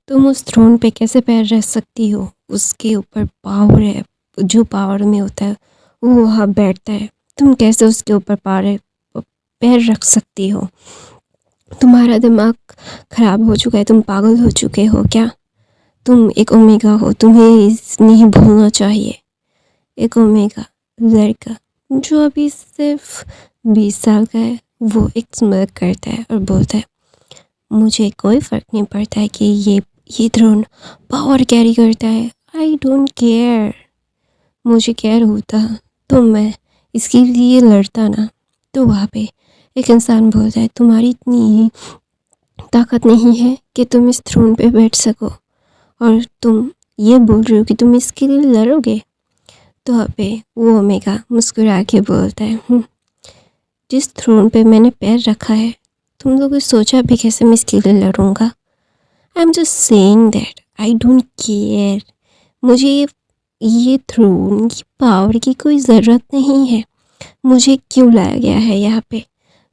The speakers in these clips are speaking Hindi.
तुम उस थ्रोन पे कैसे पैर रख सकती हो? उसके ऊपर पावर है, जो पावर में होता है वो वहाँ बैठता है। तुम कैसे उसके ऊपर पैर रख सकती हो? तुम्हारा दिमाग खराब हो चुका है, तुम पागल हो चुके हो क्या? तुम एक ओमेगा हो, तुम्हें नहीं भूलना चाहिए। एक ओमेगा लड़का जो अभी सिर्फ 20 साल का है, वो एक स्mirk करता है और बोलता है मुझे कोई फ़र्क नहीं पड़ता है कि ये थ्रोन पावर कैरी करता है। आई डोंट केयर। मुझे केयर होता तो मैं इसके लिए लड़ता ना। तो वहाँ पे एक इंसान बोलता है तुम्हारी इतनी ताकत नहीं है कि तुम इस थ्रोन पे बैठ सको और तुम ये बोल रहे हो कि तुम इसके लिए लड़ोगे। तो वहाँ पे वो ओमेगा मुस्कुरा के बोलता है जिस थ्रोन पे मैंने पैर रखा है तुम लोगों ने सोचा भी कैसे मैं इसके लिए लड़ूंगा। I am just saying that I don't care. मुझे ये थ्रोन की पावर की कोई ज़रूरत नहीं है। मुझे क्यों लाया गया है यहाँ पे?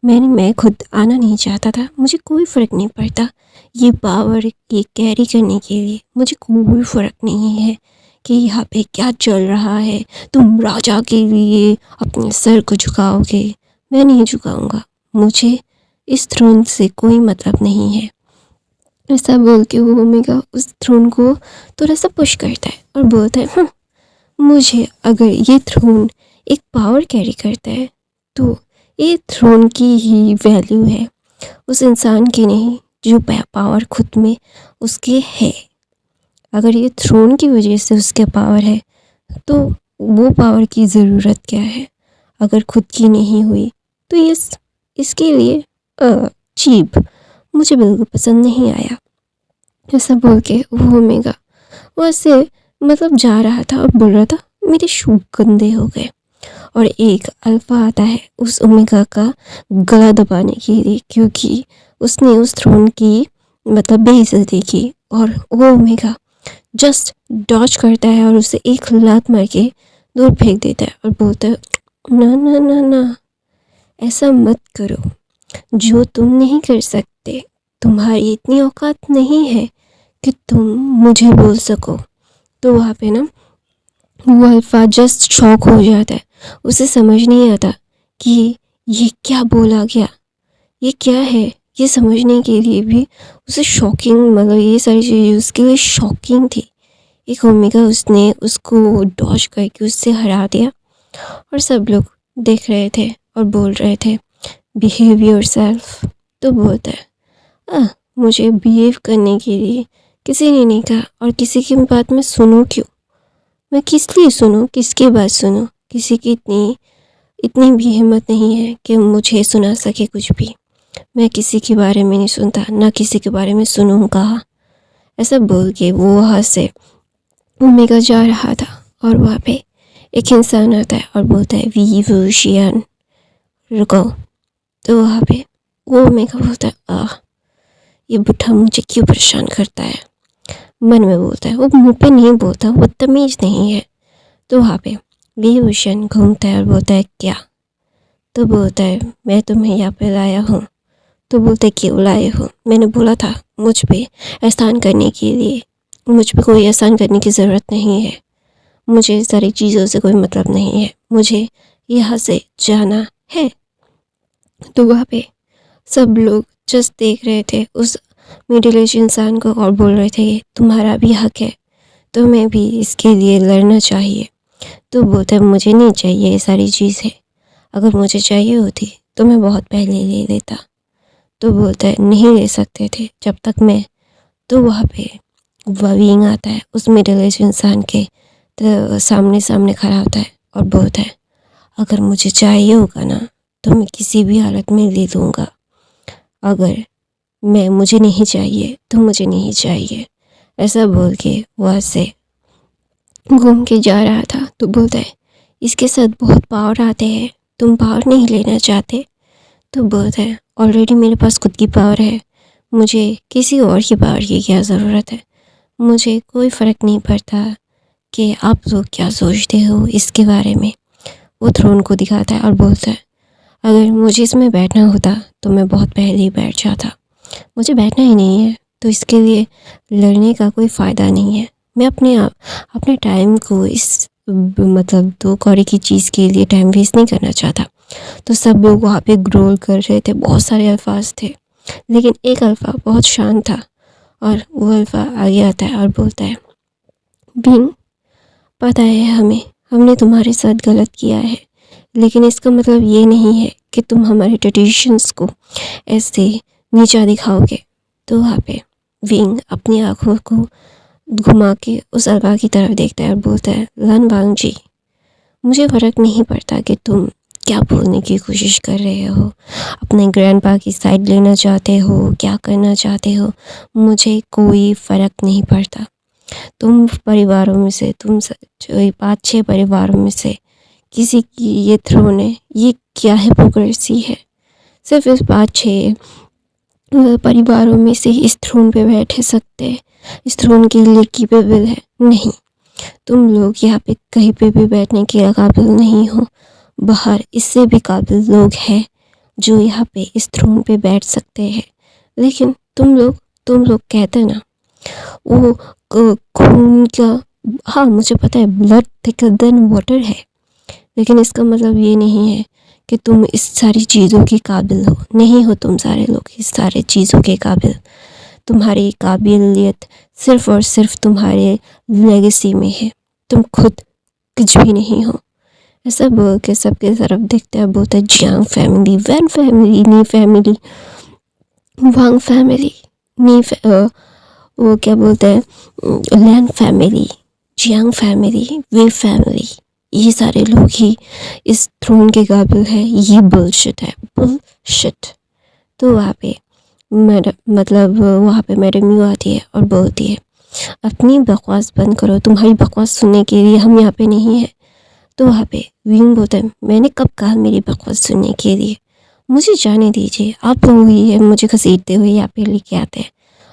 मैं खुद आना नहीं चाहता था। मुझे कोई फ़र्क नहीं पड़ता ये पावर ये कैरी करने के लिए। मुझे कोई फ़र्क नहीं है कि यहाँ पे क्या चल रहा है। तुम राजा के लिए अपने सर को झुकाओगे, मैं नहीं झुकाऊंगा। मुझे इस थ्रोन से कोई मतलब नहीं है। ऐसा बोल के वो ओमेगा उस थ्रोन को थोड़ा सा पुश करता है और बोलता है मुझे अगर ये थ्रोन एक पावर कैरी करता है तो ये थ्रोन की ही वैल्यू है, उस इंसान की नहीं जो पावर खुद में उसके है। अगर ये थ्रोन की वजह से उसके पावर है तो वो पावर की ज़रूरत क्या है? अगर खुद की नहीं हुई तो इसके लिए चीप मुझे बिल्कुल पसंद नहीं आया। ऐसा बोल के वो ओमेगा वैसे मतलब जा रहा था और बोल रहा था मेरे शू गंदे हो गए। और एक अल्फा आता है उस ओमेगा का गला दबाने के लिए, क्योंकि उसने उस थ्रोन की मतलब बेइज्जती की। और वो ओमेगा जस्ट डॉज करता है और उसे एक लात मार के दूर फेंक देता है और बोलता है ना ना ना ना, ऐसा मत करो। जो तुम नहीं कर सकते, तुम्हारी इतनी औकात नहीं है कि तुम मुझे बोल सको। तो वहाँ पे ना वो अल्फा जस्ट शॉक हो जाता है। उसे समझ नहीं आता कि ये क्या बोला गया, ये क्या है। ये समझने के लिए भी उसे शॉकिंग, मतलब ये सारी चीज़ें उसके लिए शॉकिंग थी। एक ओमेगा उसने उसको डॉज करके उससे हरा दिया और सब लोग देख रहे थे और बोल रहे थे बिहेव योरसेल्फ। तो बोलता है मुझे बिहेव करने के लिए किसी ने नहीं कहा, और किसी की बात मैं सुनूं क्यों? मैं किस लिए सुनूं, किसकी बात सुनूं? किसी की इतनी भी हिम्मत नहीं है कि मुझे सुना सके कुछ भी। मैं किसी के बारे में नहीं सुनता, ना किसी के बारे में सुनूंगा। ऐसा बोल के वो वहाँ से ओमेगा जा रहा था और वहाँ पे एक इंसान आता है और बोलता है वी वुशियन रुको। तो वहाँ पे वो ओमेगा बोलता है ये बुढ़ा मुझे क्यों परेशान करता है। मन में बोलता है, वो मुंह पे नहीं बोलता, वो तमीज़ नहीं है। तो वहाँ पे वी वुशियन घूमता है और बोलता है क्या? तो बोलता है मैं तुम्हें यहाँ पे लाया हूँ। तो बोलते क्यों लाए हो? मैंने बोला था मुझ पे एहसान करने के लिए। मुझ पे कोई एहसान करने की ज़रूरत नहीं है। मुझे सारी चीज़ों से कोई मतलब नहीं है। मुझे यहाँ से जाना है। तो वहाँ पे सब लोग जस्ट देख रहे थे उस मिडिल एज इंसान को और बोल रहे थे तुम्हारा भी हक है, तुम्हें भी इसके लिए लड़ना चाहिए। तो बोलता है मुझे नहीं चाहिए ये सारी चीज़ें। अगर मुझे चाहिए होती तो मैं बहुत पहले ले लेता। तो बोलता है नहीं ले सकते थे जब तक मैं। तो वहाँ पे वविंग आता है उस मिडिल एज इंसान के तो सामने खड़ा होता है और बोलता है अगर मुझे चाहिए होगा ना तो मैं किसी भी हालत में ले लूँगा। अगर मुझे नहीं चाहिए तो मुझे नहीं चाहिए। ऐसा बोल के वहाँ से घूम के जा रहा था। तो बोलता है इसके साथ बहुत पावर आते हैं, तुम पावर नहीं लेना चाहते? तो बोलता है ऑलरेडी मेरे पास खुद की पावर है, मुझे किसी और की पावर की क्या ज़रूरत है। मुझे कोई फ़र्क नहीं पड़ता कि आप लोग क्या सोचते हो इसके बारे में। वो थ्रोन को दिखाता है और बोलता है अगर मुझे इसमें बैठना होता तो मैं बहुत पहले ही बैठ जाता। मुझे बैठना ही नहीं है, तो इसके लिए लड़ने का कोई फ़ायदा नहीं है। मैं अपने टाइम को इस मतलब 2 कौड़ी की चीज़ के लिए टाइम वेस्ट नहीं करना चाहता। तो सब लोग वहाँ पे ग्रोल कर रहे थे, बहुत सारे अल्फाज थे, लेकिन एक अल्फ़ा बहुत शांत था और वो अल्फ़ा आगे आता है और बोलता है, बीइंग, पता है हमें, हमने तुम्हारे साथ गलत किया है, लेकिन इसका मतलब ये नहीं है कि तुम हमारे ट्रेडिशंस को ऐसे नीचा दिखाओगे। तो वहाँ पे विंग अपनी आँखों को घुमा के उस अल्फा की तरफ देखता है और बोलता है, लन वांग जी, मुझे फ़र्क नहीं पड़ता कि तुम क्या बोलने की कोशिश कर रहे हो, अपने ग्रैंडपा की साइड लेना चाहते हो, क्या करना चाहते हो, मुझे कोई फ़र्क नहीं पड़ता। तुम परिवारों में से, तुम जो 5-6 परिवारों में से किसी की ये थ्रोन है, ये क्या हिपोक्रेसी है। सिर्फ इस 5-6 परिवारों में से इस थ्रोन पे बैठ सकते हैं, इस थ्रोन के लिए कैपेबल है। नहीं, तुम लोग यहाँ पे कहीं पे भी बैठने के काबिल नहीं हो। बाहर इससे भी काबिल लोग हैं जो यहाँ पे इस थ्रोन पे बैठ सकते हैं, लेकिन तुम लोग कहते ना, वो खून का, हाँ मुझे पता है ब्लड थिकर देन वाटर है, लेकिन इसका मतलब ये नहीं है कि तुम इस सारी चीज़ों के काबिल हो। नहीं हो तुम सारे लोग इस सारे चीज़ों के काबिल। तुम्हारी काबिलियत सिर्फ़ और सिर्फ तुम्हारे लेगेसी में है, तुम खुद कुछ भी नहीं हो। ऐसा बोल के सबके तरफ देखते हैं, बोलते हैं, जियांग फैमिली, वैन फैमिली, नी फैमिली, वांग फैमिली, वो क्या बोलते हैं, लैंग फैमिली, जियांग फैमिली, वे फैमिली, ये सारे लोग ही इस थ्रोन के काबिल है। ये बुलशिट है, बुलशिट। तो वहाँ पे वहाँ पे मैडम यू आती है और बोलती है, अपनी बकवास बंद करो, तुम्हारी बकवास सुनने के लिए हम यहाँ पे नहीं है। तो वहाँ पे विंग बोलता है, मैंने कब कहा मेरी बकवास सुनने के लिए, मुझे जाने दीजिए। आप लोग ही है मुझे घसीटते हुए यहाँ पे लेके आते हैं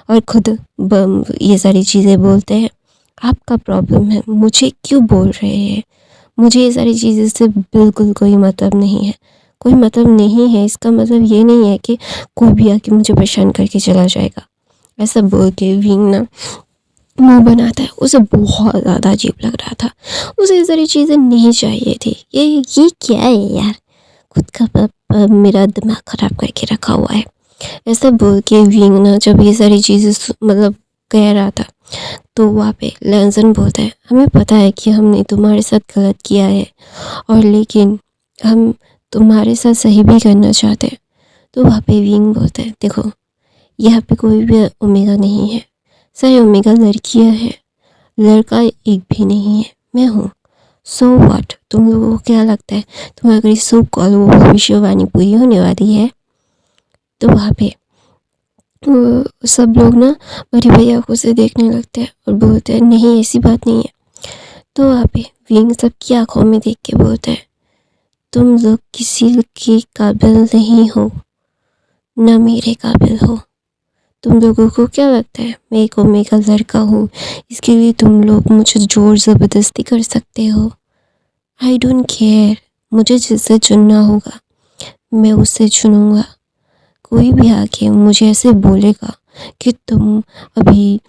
और खुद ये सारी चीज़ें बोलते हैं। आपका प्रॉब्लम है, मुझे क्यों बोल रहे हैं? मुझे ये सारी चीज़ें से बिल्कुल कोई मतलब नहीं है, कोई मतलब नहीं है। इसका मतलब ये नहीं है कि कोई भी आके मुझे परेशान करके चला जाएगा। ऐसा बोल के विंग ना मुँह बनाता है। उसे बहुत ज़्यादा अजीब लग रहा था, उसे ये सारी चीज़ें नहीं चाहिए थी। ये क्या है यार, खुद का मेरा दिमाग ख़राब करके रखा हुआ है। ऐसा बोल के विंग ना जब ये सारी चीज़ें मतलब कह रहा था, तो वहाँ पे लैंसन बोलता है, हमें पता है कि हमने तुम्हारे साथ गलत किया है, और लेकिन हम तुम्हारे साथ सही भी करना चाहते हैं। तो वहाँ पे विंग बोलता है, देखो यहाँ पे कोई भी ओमेगा नहीं है, सारी ओमेगा लड़कियाँ हैं, लड़का एक भी नहीं है, मैं हूँ। सो व्हाट, तुम लोगों को क्या लगता है तुम्हारी सो कॉल वो भविष्यवाणी पूरी होने वाली है? तो वहाँ पे सब लोग ना बड़े भैया को से देखने लगते हैं और बोलते हैं, नहीं ऐसी बात नहीं है। तो वहाँ पे विंग सबकी आंखों में देख के बोलता है, तुम लोग किसी के काबिल नहीं हो, न मेरे काबिल हो। तुम लोगों को क्या लगता है मैं एक ओमेगा लड़का हूँ, इसके लिए तुम लोग मुझे ज़ोर ज़बरदस्ती कर सकते हो? आई डोंट केयर, मुझे जिससे चुनना होगा मैं उससे चुनूँगा। कोई भी आके मुझे ऐसे बोलेगा कि तुम अभी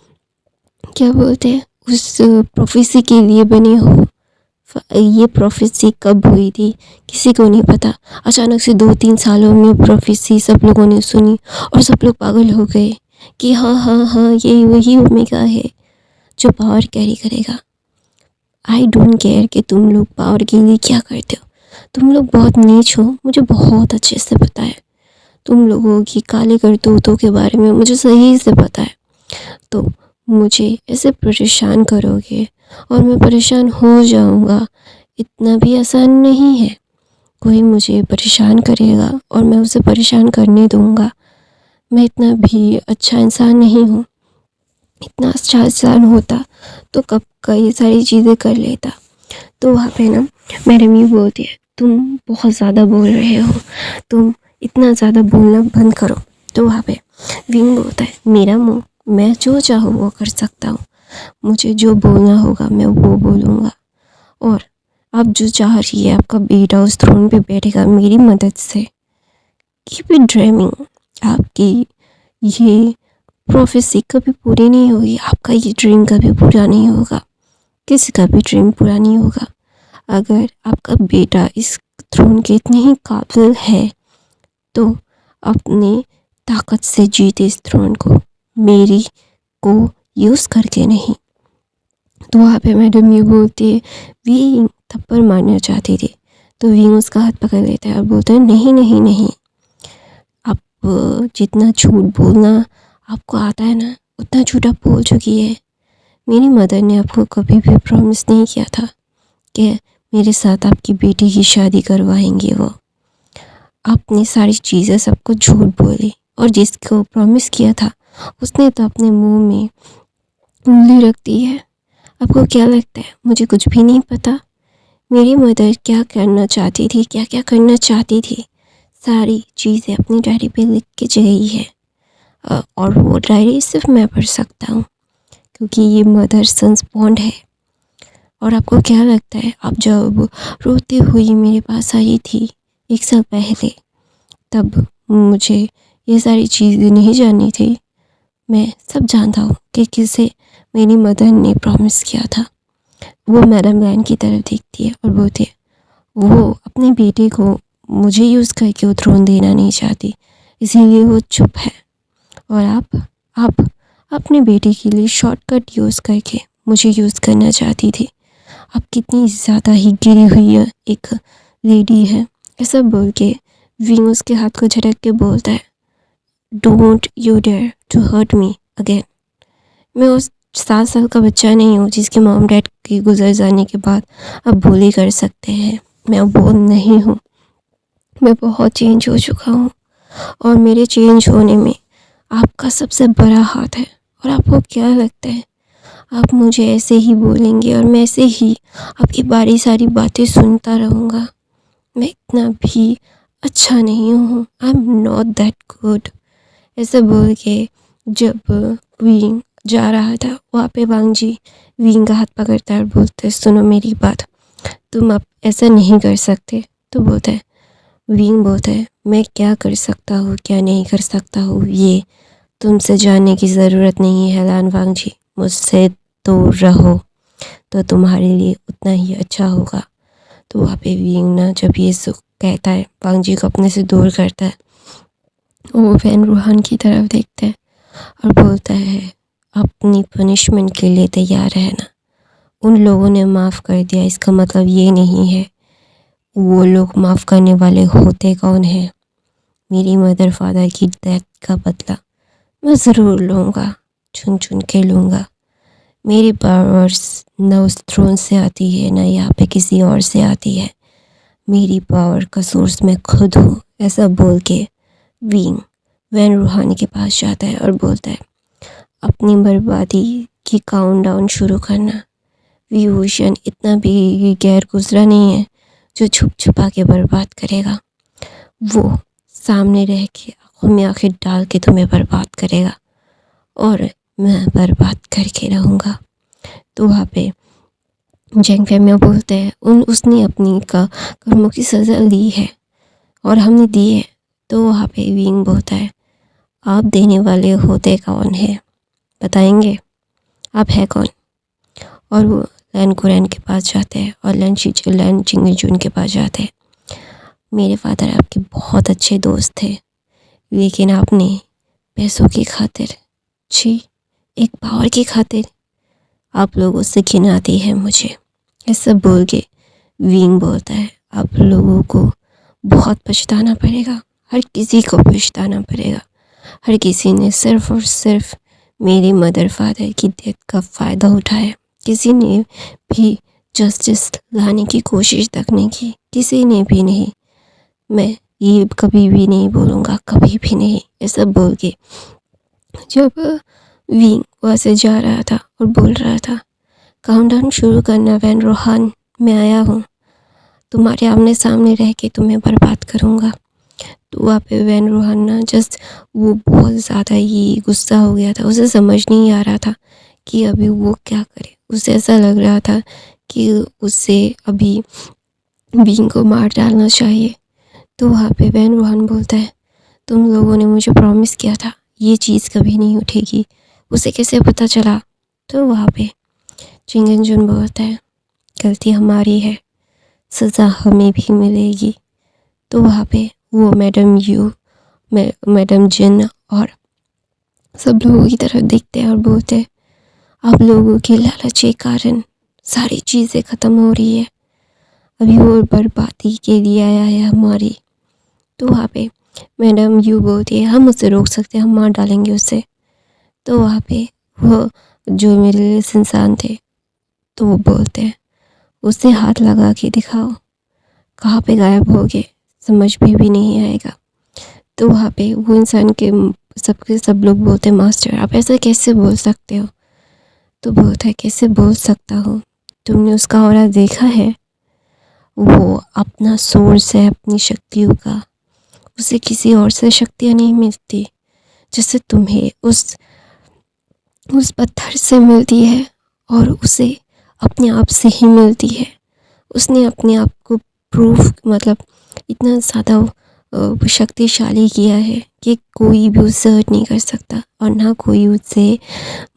क्या बोलते हैं उस प्रोफेसी के लिए बने हो, ये प्रोफेसी कब हुई थी किसी को नहीं पता। अचानक से 2-3 सालों में प्रोफेसी सब लोगों ने सुनी और सब लोग पागल हो गए कि हाँ हाँ हाँ ये वही ओमेगा है जो पावर कैरी करेगा। आई डोंट केयर कि तुम लोग पावर के लिए क्या करते हो, तुम लोग बहुत नीच हो, मुझे बहुत अच्छे से पता है। तुम लोगों की काले करतूतों के बारे में मुझे सही से पता है। तो मुझे ऐसे परेशान करोगे और मैं परेशान हो जाऊंगा, इतना भी आसान नहीं है। कोई मुझे परेशान करेगा और मैं उसे परेशान करने दूंगा। मैं इतना भी अच्छा इंसान नहीं हूँ, इतना अच्छा इंसान होता तो कब का ये सारी चीज़ें कर लेता। तो वहाँ पे ना मैडम ये बोलती है, तुम बहुत ज़्यादा बोल रहे हो, तुम इतना ज़्यादा बोलना बंद करो। तो वहाँ पे विंग बोलता है, मेरा मुंह, मैं जो चाहूँ वो कर सकता हूँ, मुझे जो बोलना होगा मैं वो बोलूँगा, और आप जो चाह रही है आपका बेटा उस थ्रोन पे बैठेगा मेरी मदद से। Keep it dreaming. आपकी ये प्रोफेसी कभी पूरी नहीं होगी, आपका ये ड्रीम कभी पूरा नहीं होगा, किसी का भी ड्रीम पूरा नहीं होगा। अगर आपका बेटा इस थ्रोन के इतने ही काबिल है तो अपनी ताकत से जीते इस थ्रोन को, मेरी को यूज़ करके नहीं। तो वहाँ पे मैडम ये बोलती है, विंग थप्पड़ मारना चाहती थी, तो विंग उसका हाथ पकड़ लेता है और बोलता है, नहीं नहीं नहीं, आप जितना झूठ बोलना आपको आता है ना, उतना झूठ आप बोल चुकी है। मेरी मदर ने आपको कभी भी प्रॉमिस नहीं किया था कि मेरे साथ आपकी बेटी की शादी करवाएंगे। वो आपने सारी चीज़ें सबको झूठ बोली, और जिसको प्रॉमिस किया था उसने तो अपने मुंह में उंगली रख दी है। आपको क्या लगता है मुझे कुछ भी नहीं पता? मेरी मदर क्या करना चाहती थी, क्या क्या करना चाहती थी, सारी चीज़ें अपनी डायरी पे लिख के गई है। और वो डायरी सिर्फ मैं पढ़ सकता हूँ, क्योंकि ये मदर सन्स बॉन्ड है। और आपको क्या लगता है, आप जब रोती हुई मेरे पास आई थी 1 साल पहले, तब मुझे ये सारी चीज़ें नहीं जाननी थी? मैं सब जानता हूँ कि किसे मेरी मदर ने प्रॉमिस किया था। वो मैडम लैन की तरफ देखती है और बोलती है, वो अपने बेटे को मुझे यूज़ करके वो थ्रोन देना नहीं चाहती, इसीलिए वो चुप है। और आप अपने बेटे के लिए शॉर्टकट यूज़ करके मुझे यूज़ करना चाहती थी। आप कितनी ज़्यादा ही गिरी हुई है एक लेडी है। ऐसा बोल के विंग उसके हाथ को झटक के बोलता है, don't you dare to hurt me again. मैं उस 7 साल का बच्चा नहीं हूँ जिसके मॉम डैड के गुजर जाने के बाद अब बोली कर सकते हैं। मैं वो नहीं हूँ, मैं बहुत चेंज हो चुका हूँ, और मेरे चेंज होने में आपका सबसे बड़ा हाथ है। और आपको क्या लगता है आप मुझे ऐसे ही बोलेंगे और मैं ऐसे ही आपकी बारी सारी बातें सुनता रहूँगा? मैं इतना भी अच्छा नहीं हूँ, I am not that good. ऐसे बोल के जब विंग जा रहा था, वहाँ पे वांग जी विंग का हाथ पकड़ता है और बोलते, सुनो मेरी बात, तुम अब ऐसा नहीं कर सकते। तो बोलता है, विंग बोलता है, मैं क्या कर सकता हूँ क्या नहीं कर सकता हूँ ये तुमसे जानने की ज़रूरत नहीं है लान वांग जी, मुझसे दूर रहो तो तुम्हारे लिए उतना ही अच्छा होगा। तो वहाँ पे विंग ना जब ये कहता है, वांग जी को अपने से दूर करता है, वो वैन रूहान की तरफ देखता है और बोलता है, अपनी पनिशमेंट के लिए तैयार रहना। उन लोगों ने माफ़ कर दिया, इसका मतलब ये नहीं है वो लोग माफ़ करने वाले होते कौन हैं। मेरी मदर फादर की डेथ का बदला मैं ज़रूर लूँगा, चुन चुन के लूँगा। मेरी पावर्स न उस थ्रोन से आती है, न यहाँ पे किसी और से आती है। मेरी पावर का सोर्स मैं खुद हूँ। ऐसा बोल के विंग वैन रूहानी के पास जाता है और बोलता है, अपनी बर्बादी की काउंटडाउन शुरू करना। विभूषण इतना भी गैर गुजरा नहीं है जो छुप छुपा के बर्बाद करेगा। वो सामने रह के आँखों में आँखें डाल के तुम्हें बर्बाद करेगा, और मैं बर्बाद करके रहूँगा। तो वहाँ पे जेंग फेमिया बोलते हैं, उसने अपनी कर्मों की सज़ा ली है और हमने दी है। तो वहाँ पे विंग बोलता है, आप देने वाले होते कौन है, बताएंगे आप है कौन? और वो लैन कुरैन के पास जाते हैं और लैन चिंगजून के पास जाते हैं। मेरे फादर आपके बहुत अच्छे दोस्त थे, लेकिन आपने पैसों की खातिर, छी, एक पावर की खातिर आप लोगों से घिन आती है मुझे। ऐसा बोल के विंग बोलता है, आप लोगों को बहुत पछताना पड़ेगा, हर किसी को पछताना पड़ेगा। हर किसी ने सिर्फ और सिर्फ मेरी मदर फादर की डेथ का फ़ायदा उठाया। किसी ने भी जस्टिस लाने की कोशिश तक नहीं की, किसी ने भी नहीं। मैं ये कभी भी नहीं बोलूँगा, कभी भी नहीं। ऐसा बोल के जब विंग वहाँ से जा रहा था और बोल रहा था, काउंटडाउन शुरू करना वैन रूहान, मैं आया हूँ, तुम्हारे आमने सामने रह के तुम्हें बर्बाद करूँगा। तो वहाँ पे वैन रूहान ना जस्ट वो बहुत ज़्यादा ही गुस्सा हो गया था। उसे समझ नहीं आ रहा था कि अभी वो क्या करे। उसे ऐसा लग रहा था कि उसे अभी विंग को मार डालना चाहिए। तो वहाँ पे वैन रूहान बोलता है, तुम लोगों ने मुझे प्रॉमिस किया था ये चीज़ कभी नहीं उठेगी, उसे कैसे पता चला? तो वहाँ पे चिंगन जुन बोलता है गलती हमारी है, सज़ा हमें भी मिलेगी। तो वहाँ पे वो मैडम जिन और सब लोगों की तरफ देखते हैं और बोलते हैं आप लोगों के लालच के कारण सारी चीज़ें ख़त्म हो रही है, अभी वो बर्बादी के लिए आया है हमारी। तो वहाँ पे मैडम यू बोलती है हम उसे रोक सकते हैं, हम मार डालेंगे उसे। तो वहाँ पे वो जो मिले इंसान थे तो वो बोलते हैं उसे हाथ लगा के दिखाओ, कहाँ पे गायब हो गए, समझ में भी नहीं आएगा। तो वहाँ पे वो इंसान के सब लोग बोलते हैं मास्टर आप ऐसा कैसे बोल सकते हो? तो बोलता है कैसे बोल सकता हूँ, तुमने उसका ऑरा देखा है? वो अपना सोर्स है अपनी शक्तियों का, उसे किसी और से शक्तियाँ नहीं मिलती जैसे तुम्हें उस पत्थर से मिलती है और उसे अपने आप से ही मिलती है। उसने अपने आप को मतलब इतना ज़्यादा शक्तिशाली किया है कि कोई भी उससे हर्ट नहीं कर सकता और ना कोई उसे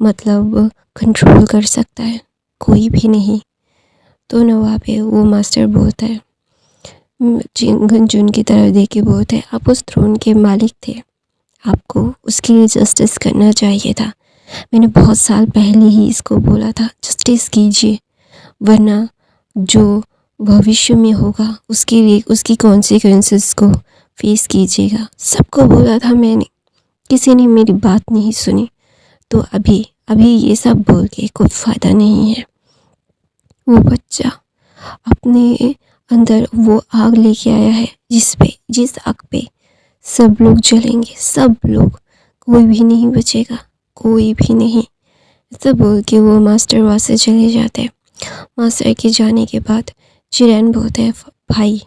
मतलब कंट्रोल कर सकता है, कोई भी नहीं। तो ना वहाँ पे वो मास्टर बोलता है चिंगन जुन की तरफ देख के बोलता है आप उस थ्रोन के मालिक थे, आपको उसके लिए जस्टिस करना चाहिए था। मैंने बहुत साल पहले ही इसको बोला था जस्टिस कीजिए, वरना जो भविष्य में होगा उसके लिए उसकी कॉन्सिक्वेंसेस को फेस कीजिएगा। सबको बोला था मैंने, किसी ने मेरी बात नहीं सुनी। तो अभी ये सब बोल के कोई फ़ायदा नहीं है। वो बच्चा अपने अंदर वो आग लेके आया है जिस आग पे सब लोग जलेंगे, सब लोग, कोई भी नहीं बचेगा, कोई भी नहीं। ऐसा बोल के वो मास्टर वहाँ से चले जाते हैं। मास्टर के जाने के बाद चिरैन बोलते हैं भाई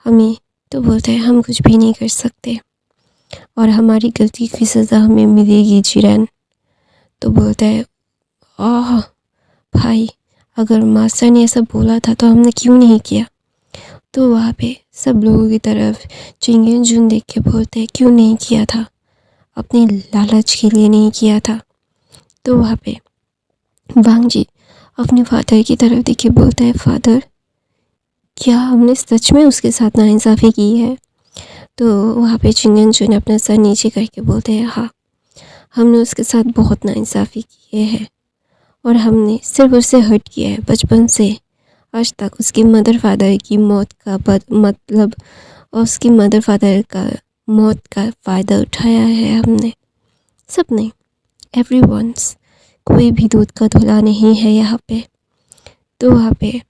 हमें, तो बोलते हैं हम कुछ भी नहीं कर सकते और हमारी गलती की सज़ा हमें मिलेगी चिरैन। तो बोलता है आह भाई अगर मास्टर ने ऐसा बोला था तो हमने क्यों नहीं किया? तो वहाँ पे सब लोगों की तरफ चिंगन जुन देख के बोलते हैं क्यों नहीं किया था, अपने लालच के लिए नहीं किया था। तो वहाँ पे वांग जी अपने फादर की तरफ देख के बोलता है फादर क्या हमने सच में उसके साथ नाइंसाफ़ी की है? तो वहाँ पे चिंगन जुन अपना सर नीचे करके बोलते हैं हाँ, हमने उसके साथ बहुत नाइंसाफ़ी की है और हमने सिर्फ उससे हर्ट किया है। बचपन से आज तक उसकी मदर फादर की मौत का मतलब उसकी मदर फादर का मौत का फ़ायदा उठाया है हमने, सबने, एवरीवन्स, कोई भी दूध का धुला नहीं है यहाँ पे। तो वहाँ पे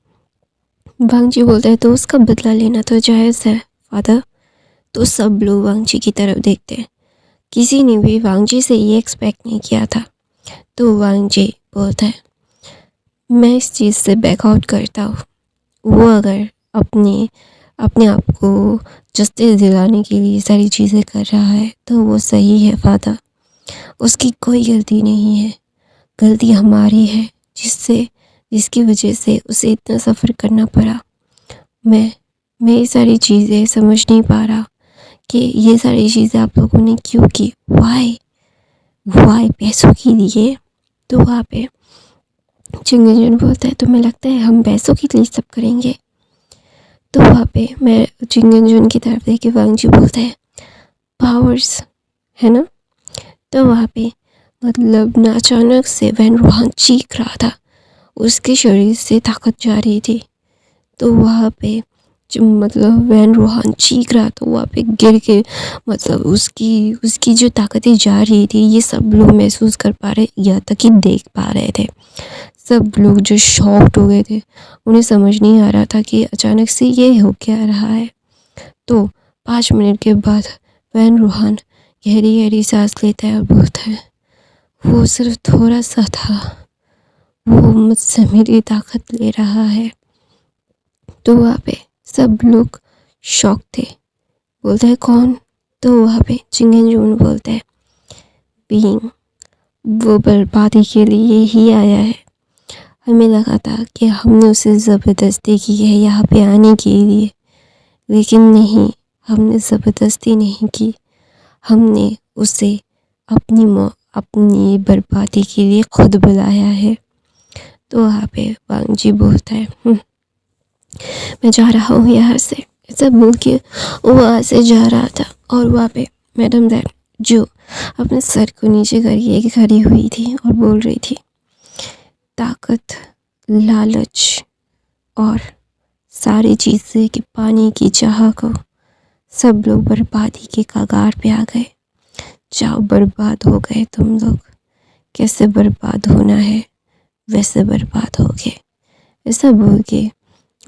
वांग जी बोलता है तो उसका बदला लेना तो जायज़ है फादर। तो सब लोग वांग जी की तरफ देखते हैं, किसी ने भी वांग जी से ये एक्सपेक्ट नहीं किया था। तो वांग जी बोलता है मैं इस चीज़ से बैकआउट करता हूँ, वो अगर अपने आप को जस्टिस दिलाने के लिए सारी चीज़ें कर रहा है तो वो सही है फादर, उसकी कोई गलती नहीं है, गलती हमारी है जिसकी वजह से उसे इतना सफ़र करना पड़ा। मैं ये सारी चीज़ें समझ नहीं पा रहा कि ये सारी चीज़ें आप लोगों ने क्यों की, वाई पैसों के लिए। तो वहाँ पे चिंगन जुन बोलता है तुम्हें लगता है हम पैसों के लिए सब करेंगे? तो वहाँ पे मैं चिंगन जुन की तरफ देख के वांग जी बोलता है पावर्स है ना। तो वहाँ पे मतलब ना अचानक से वैन रूहान चीख रहा था, उसके शरीर से ताकत जा रही थी। तो वहाँ पे जो मतलब वैन रूहान चीख रहा तो वहाँ पे गिर के मतलब उसकी जो ताकतें जा रही थी ये सब लोग महसूस कर पा रहे, यहाँ तक कि देख पा रहे थे। सब लोग जो शॉक्ड हो गए थे, उन्हें समझ नहीं आ रहा था कि अचानक से ये हो क्या रहा है। तो 5 मिनट के बाद वैन रूहान गहरी गहरी सांस लेता है और बोलता है वो सिर्फ थोड़ा सा था, वो मुझसे मेरी ताकत ले रहा है। तो वहाँ पे सब लोग शॉक थे, बोलता है कौन? तो वहाँ पे चिंगन जुन बोलता है बीइंग, वो बर्बादी के लिए ही आया है। हमें लगा था कि हमने उसे ज़बरदस्ती की है यहाँ पे आने के लिए, लेकिन नहीं, हमने ज़बरदस्ती नहीं की, हमने उसे अपनी बर्बादी के लिए खुद बुलाया है। तो वहाँ पे वांग जी बोलता है मैं जा रहा हूँ यहाँ से। ऐसा बोल के वो वहाँ से जा रहा था और वहाँ पे मैडम दैन जो अपने सर को नीचे करके खड़ी हुई थी और बोल रही थी ताकत, लालच और सारी चीज़ें कि पानी की चाह को सब लोग बर्बादी के कगार पे आ गए। जाओ, बर्बाद हो गए तुम लोग। कैसे बर्बाद होना है वैसे बर्बाद हो गए। ऐसा बोल के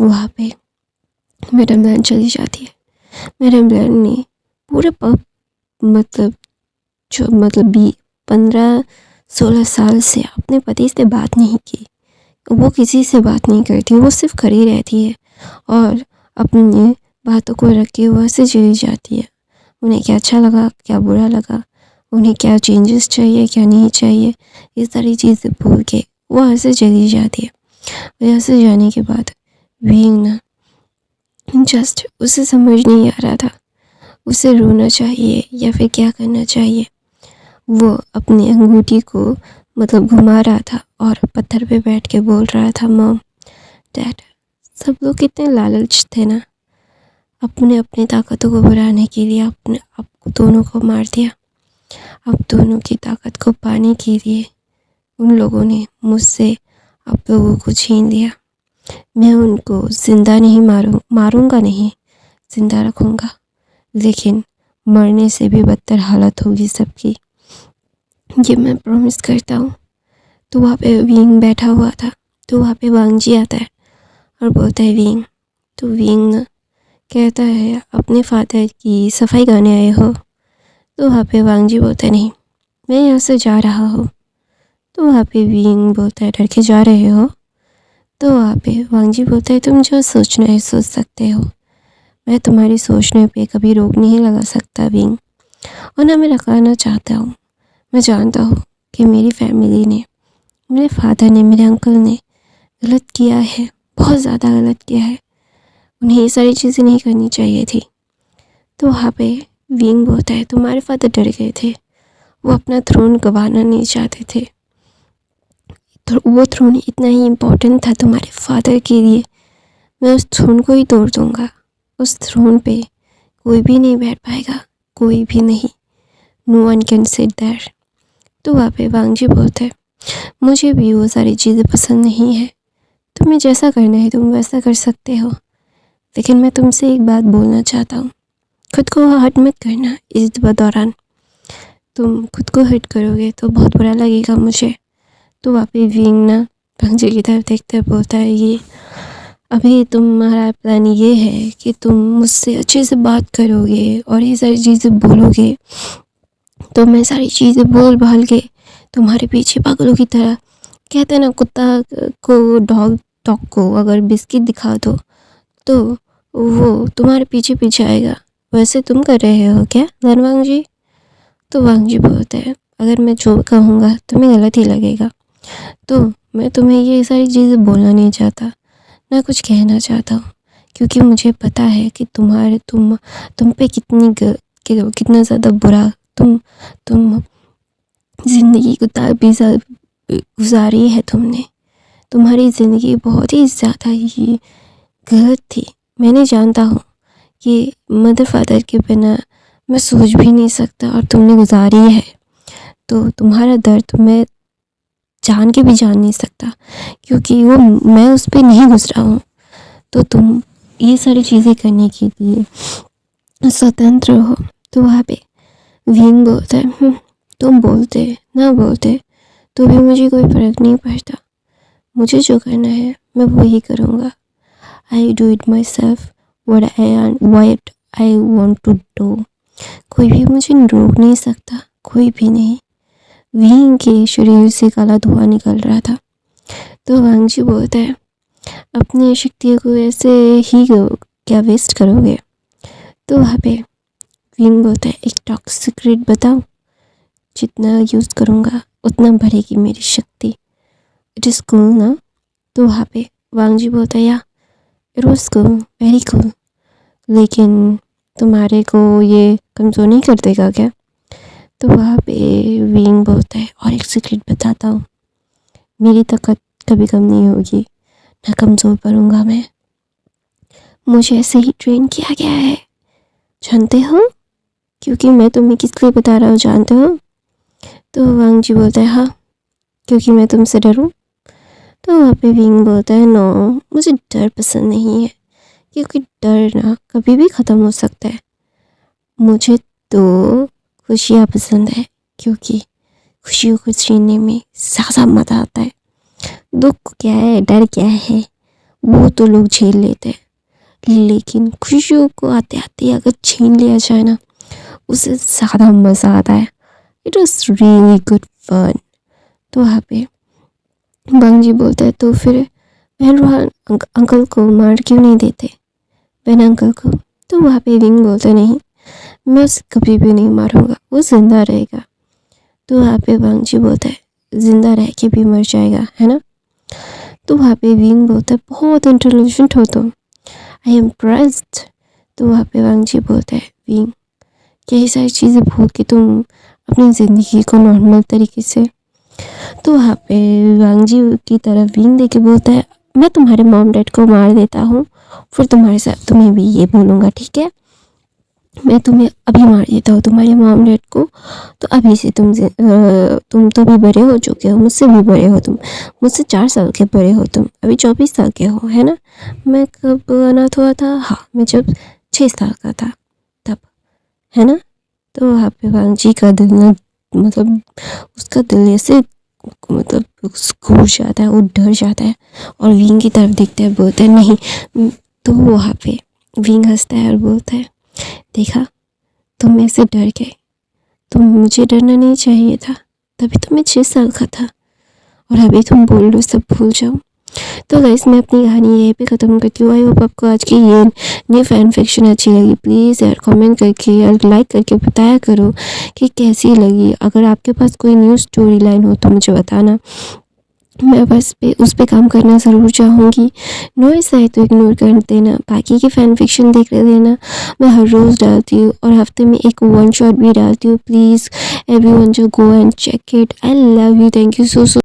वहाँ पे मैडम ब्लैन चली जाती है। मैडम ब्लैन ने पूरे मतलब 15-16 साल से अपने पति से बात नहीं की। वो किसी से बात नहीं करती, वो सिर्फ खड़ी रहती है और अपनी बातों को रख के वो ऐसे चली जाती है। उन्हें क्या अच्छा लगा, क्या बुरा लगा, उन्हें क्या चेंजेस चाहिए, क्या नहीं चाहिए, ये सारी चीज़ें बोल के वो ऐसे चली जाती है। और ऐसे जाने के बाद विंग ना जस्ट उसे समझ नहीं आ रहा था उसे रोना चाहिए या फिर क्या करना चाहिए। वो अपनी अंगूठी को घुमा रहा था और पत्थर पे बैठ के बोल रहा था मॉम, डैड, सब लोग कितने लालच थे ना, अपने अपनी ताकतों को बढ़ाने के लिए अपने आपको दोनों को मार दिया। अब दोनों की ताकत को पाने के लिए उन लोगों ने मुझसे आप लोगों को छीन लिया। मैं उनको ज़िंदा नहीं मारूंगा नहीं, ज़िंदा रखूंगा, लेकिन मरने से भी बदतर हालत होगी सबकी, ये मैं प्रॉमिस करता हूँ। तो वहाँ पे विंग बैठा हुआ था। तो वहाँ पे वांग जी आता है और बोलता है विंग। तो विंग कहता है अपने फादर की सफाई करने आए हो। तो वहाँ पे वांग जी बोलता है नहीं, मैं यहाँ से जा रहा हूँ। तो वहाँ पे विंग बोलता है डर के जा रहे हो। तो वहाँ पे वांग जी बोलता है तुम जो सोचना है सोच सकते हो, मैं तुम्हारी सोचने पे कभी रोक नहीं लगा सकता विंग, और ना मैं लगाना चाहता हूँ। मैं जानता हूँ कि मेरी फैमिली ने, मेरे फादर ने, मेरे अंकल ने गलत किया है, बहुत ज़्यादा गलत किया है, उन्हें ये सारी चीज़ें नहीं करनी चाहिए थी। तो वहाँ पे विंग बोलता है तुम्हारे फादर डर गए थे, वो अपना थ्रोन गंवाना नहीं चाहते थे। तो वो थ्रोन इतना ही इम्पोर्टेंट था तुम्हारे फादर के लिए, मैं उस थ्रोन को ही तोड़ दूँगा। उस थ्रोन पे कोई भी नहीं बैठ पाएगा, कोई भी नहीं, no one can sit there. तो वहाँ पे वांग जी बोलते हैं मुझे भी वो सारी चीज़ें पसंद नहीं है, तुम्हें जैसा करना है तुम वैसा कर सकते हो, लेकिन मैं तुमसे एक बात बोलना चाहता हूँ, खुद को हर्ट मत करना इस दौरान, तुम खुद को हर्ट करोगे तो बहुत बुरा लगेगा मुझे। तो वहाँ पे विंग ना वांग जी की तरफ देखते बोलता है ये अभी तुम्हारा प्लान ये है कि तुम मुझसे अच्छे से बात करोगे और ये सारी चीज़ें बोलोगे, तो मैं सारी चीज़ें बोल भाल के तुम्हारे पीछे पागलों की तरह, कहते हैं ना कुत्ता को डॉग को अगर बिस्किट दिखा दो तो वो तुम्हारे पीछे पीछे आएगा, वैसे तुम कर रहे हो क्या धनवांग जी। तो वांग जी बोलते हैं अगर मैं जो कहूँगा तुम्हें गलत ही लगेगा, तो मैं तुम्हें ये सारी चीज़ें बोलना नहीं चाहता, ना कुछ कहना चाहता हूँ, क्योंकि मुझे पता है कि तुम पे कितना ज़्यादा बुरा तुम ज़िंदगी गुजारी है तुमने, तुम्हारी ज़िंदगी बहुत ही ज़्यादा ही गलत थी। मैंने जानता हूँ कि मदर फादर के बिना मैं सोच भी नहीं सकता और तुमने गुजारी है, तो तुम्हारा दर्द मैं जान के भी जान नहीं सकता, क्योंकि वो मैं उस पर नहीं गुजरा हूँ। तो तुम ये सारी चीज़ें करने के लिए स्वतंत्र हो। तो वहाँ पे विंग बोलता है तुम बोलते ना बोलते तो भी मुझे कोई फ़र्क नहीं पड़ता, मुझे जो करना है मैं वही करूँगा। I do it myself what I want to do. कोई भी मुझे रोक नहीं सकता, कोई भी नहीं। विंग के शरीर से काला धुआं निकल रहा था। तो वांग जी बोलता है अपनी शक्तियों को ऐसे ही क्या वेस्ट करोगे। तो वहाँ पे विंग बोलता है एक टॉप सीक्रेट बताओ, जितना यूज़ करूँगा उतना बढ़ेगी मेरी शक्ति, इट इज़ कूल ना। तो वहाँ पे वांग जी बोलता है या it was cool, very cool, लेकिन तुम्हारे को ये कमज़ोर नहीं कर देगा क्या। तो वहाँ पे विंग बोलता है और एक सीक्रेट बताता हूँ, मेरी ताकत कभी कम नहीं होगी, ना कमज़ोर पड़ूंगा मैं, मुझे ऐसे ही ट्रेन किया गया है, जानते हो? क्योंकि मैं तुम्हें किस लिए बता रहा हूँ जानते हो? तो वांग जी बोलता है हाँ, क्योंकि मैं तुमसे डरूं। तो वहाँ पे विंग बोलता है नो, मुझे डर पसंद नहीं है, क्योंकि डर ना कभी भी ख़त्म हो सकता है। मुझे तो खुशियाँ पसंद है, क्योंकि खुशियों को छीनने में ज़्यादा मज़ा आता है। दुख क्या है, डर क्या है, वो तो लोग झेल लेते हैं, लेकिन खुशियों को आते आते अगर छीन लिया जाए ना, उससे ज़्यादा मज़ा आता है। It was really good fun. तो वहाँ पे वांग जी बोलता है तो फिर बहन रोहान अंकल को मार क्यों नहीं देते, बहन अंकल को? तो वहाँ पे विंग बोलता है नहीं, मैं उसे कभी भी नहीं मारूंगा, वो जिंदा रहेगा। तो वहाँ पे वांग जी बोलता है जिंदा रह के भी मर जाएगा, है ना? तो वहाँ पे विंग बोलता है बहुत इंटेलिजेंट हो तुम, आई एम इम्प्रेस्ड। तो वहाँ पे वांग जी बोलता है विंग, यही सारी चीज़ें भूल के तुम अपनी ज़िंदगी को नॉर्मल तरीके से। तो वहाँ पे वांग जी की तरफ विंग देके बोलता है मैं तुम्हारे मॉम डैड को मार देता हूँ, फिर तुम्हारे साथ तुम्हें भी ये बोलूँगा, ठीक है? मैं तुम्हें अभी मार देता हूँ तुम्हारे मॉम डैड को, तो अभी से तुम तो भी बड़े हो चुके हो, मुझसे भी बड़े हो तुम, मुझसे 4 साल के बड़े हो तुम, अभी 24 साल के हो, है ना? मैं कब अनाथ हुआ था? हाँ, मैं जब 6 साल का था तब, है ना? तो वहाँ पे वांग जी का दिल ना, मतलब उसका दिल ऐसे मतलब घूर जाता है, वो डर जाता है और विंग की तरफ देखते हैं, बोलते हैं नहीं। तो वहाँ पे विंग हंसता है और बोलता है देखा, तुम मेरे से डर गए, तुम मुझे डरना नहीं चाहिए था, तभी तो मैं 6 साल का था, और अभी तुम बोल लो सब भूल जाओ। तो गाइस मैं अपनी कहानी यहीं पे ख़त्म करती हूँ। आई होप आपको आज की ये न्यू फैन फिक्शन अच्छी लगी। प्लीज़ यार कमेंट करके यार लाइक करके बताया करो कि कैसी लगी। अगर आपके पास कोई न्यू स्टोरी लाइन हो तो मुझे बताना, मैं बस उस पे काम करना ज़रूर चाहूँगी। नॉइस आए तो इग्नोर कर देना, बाकी की फ़ैन फिक्शन देख लेना। मैं हर रोज़ डालती हूँ और हफ्ते में एक वन शॉट भी डालती हूँ। प्लीज़ एवरीवन जो go and check it. I love you, thank you so